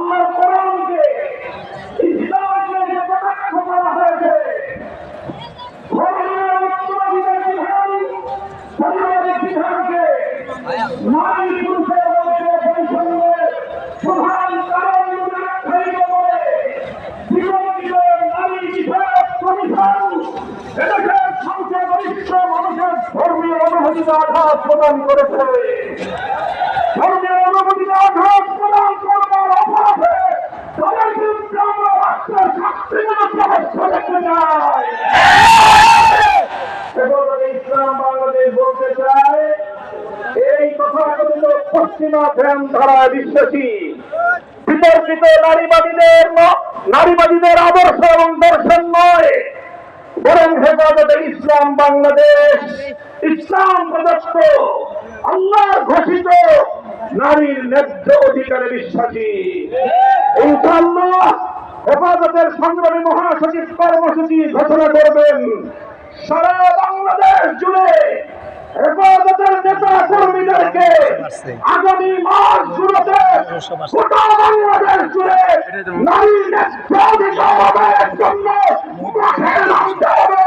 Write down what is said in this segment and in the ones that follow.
আল্লাহর কোরআনকে ইসলামকে যে কটাক্ষ করা হয়েছে, ধর্মীয় উত্তরাধিকার বিধান, পারিবারিক বিধানকে নারী পুরুষের মধ্যে বৈষম্যের প্রধান কারণ বলে আখ্যায়িত করে বিগত নারী বিষয়ক কমিশন এদেশের সংখ্যাগরিষ্ঠ মানুষের ধর্মীয় অনুভূতিতে আঘাত প্রদান করেছে। ধর্মীয় অনুভূতিতে আঘাত প্রদান করবার অপরাধে তাদের বিরুদ্ধে আমরা রাষ্ট্রের শাস্তিমূলক ব্যবস্থা দেখতে চাই। ইসলাম বাংলাদেশ বলতে চায়, এই তথাকথিত পশ্চিমা ধ্যান ধারায় বিশ্বাসী বিতর্কিত নারীবাদীদের আদর্শ এবং দর্শন নয়, বরং হেফাজতে ইসলাম বাংলাদেশ ইসলাম প্রদত্ত আল্লাহর ঘোষিত নারীর ন্যায্য অধিকারে বিশ্বাসী। ইনশাআল্লাহ হেফাজতের সংগ্রামী মহাসচিব কর্মসূচি ঘোষণা করবেন। সারা বাংলাদেশ জুড়ে হেফাজতের নেতা কর্মীদেরকে আগামী মাসগুলোতে গোটা বাংলাদেশ জুড়ে নারীর ন্যায্য অধিকারের জন্য মাঠে নামতে হবে।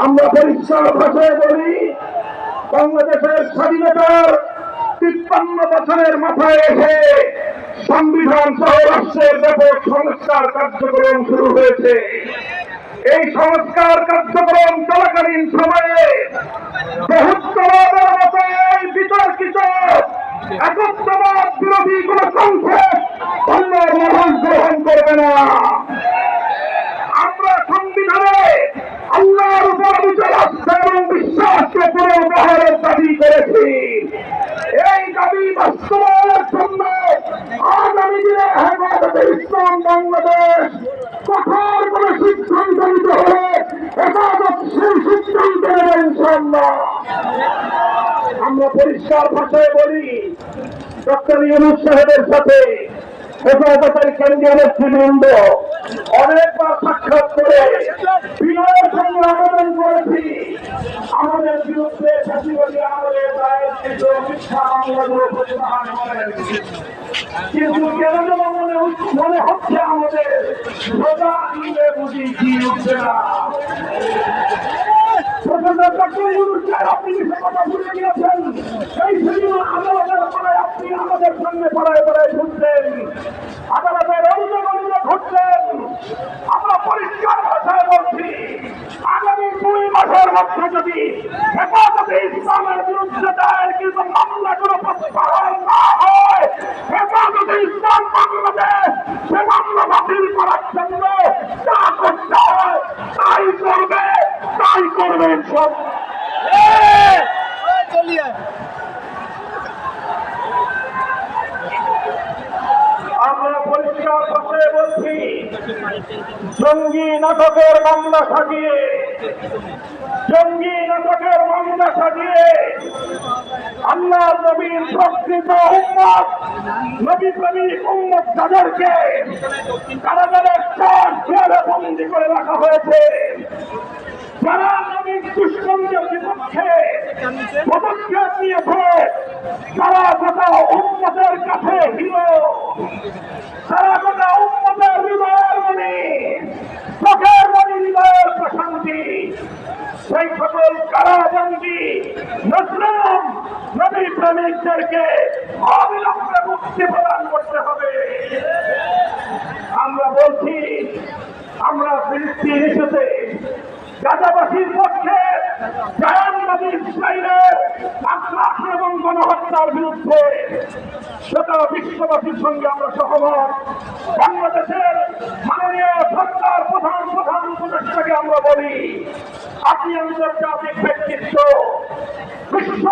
আমরা পরিষ্কার ভাষায় বলি, বাংলাদেশের স্বাধীনতার ৫৩ বছরের মাথায় এসে সংবিধান সহ রাষ্ট্রের ব্যাপক সংস্কার কার্যক্রম শুরু হয়েছে। এই সংস্কার কার্যক্রম চলাকালীন সময়ে বহুত্ববাদের মতো এই বিতর্কিত একত্ববাদ বিরোধী কোন সংক্ষেপ অন্যের মহল গ্রহণ করবে না। আমরা সংবিধানে আল্লাহর উপর বিচার আস্থা এবং বিশ্বাসকে পুনর্বহারের দাবি করেছি। এই দাবি বাস্তবায়নের জন্য আগামী দিনে হেফাজতে ইসলাম বাংলাদেশ কঠোর কোন সিদ্ধান্ত নিতে হলে হেফাজত সেই সিদ্ধান্ত নেবে ইনশাআল্লাহ। আমরা পরিষ্কার ভাষায় বলি, ডক্টর ইউনূস সাহেবের সাথে হেফাজতের কেন্দ্রীয় নেতৃবৃন্দ অনেকবার সাক্ষাৎ করে বিনয়ের সঙ্গে আবেদন করেছি, আমাদের বিরুদ্ধে ফ্যাসিবাদী আমলে দায়েরকৃত মিথ্যা মামলাগুলো প্রত্যাহার করেন। কিন্তু কেন যেন মনে হচ্ছে আমাদের সোজা দিলে বুঝি কি উঠছে না। আপনি কিছু কথা ভুলে গিয়েছেন। সেই সেদিন আদালতের পরে আপনি আমাদের সামনে পাড়ায় পাড়ায় ঘুরতেন, আদালতের অভিযোগ ঘটছেন। আমরা পরিষ্কার ভাষায় বলছি, আগামী 2 মাসের মধ্যে যদি হেফাজতে ইসলামের বিরুদ্ধে দায়েরকৃত মামলাগুলো প্রত্যাহার না হয়, হেফাজতে ইসলাম বাংলাদেশ সে মামলা বাতিল করার জন্য যা করতে হয় তাই করবে, তাই করবেন সব। আমরা পরিষ্কার ভাষায় বলছি, জঙ্গি নাটকের মামলা সাজিয়ে আল্লাহ নবীর প্রকৃত উম্মত, নবী প্রেমিক উম্মত যাদেরকে কারাগারে 4 জেলে বন্দী করে রাখা হয়েছে, যারা নবীর দুষ্কর্মের বিপক্ষে পদক্ষেপ নিয়েছে, যারা গোটা উম্মতের কাছে হিরো, যারা গোটা উম্মতের হৃদয়ের মণি, চোখের মণি, হৃদয়ের প্রশান্তি, সেই সকল কারাবন্দী মুসলিম নবী প্রেমিকদেরকে অবিলম্বে মুক্তি প্রদান করতে হবে। আমরা বলছি, আমরা ফিলিস্তিন ইস্যুতে গাজাবাসীর পক্ষে জায়ানবাদী ইসরায়েলের আগ্রাসন এবং গণহত্যার বিরুদ্ধে গোটা বিশ্ববাসীর সঙ্গে আমরা সহমত। বাংলাদেশের মাননীয় সরকার প্রধান উপদেষ্টাকে আমরা বলি, আপনি আন্তর্জাতিক ব্যক্তিত্ব, বিশ্ব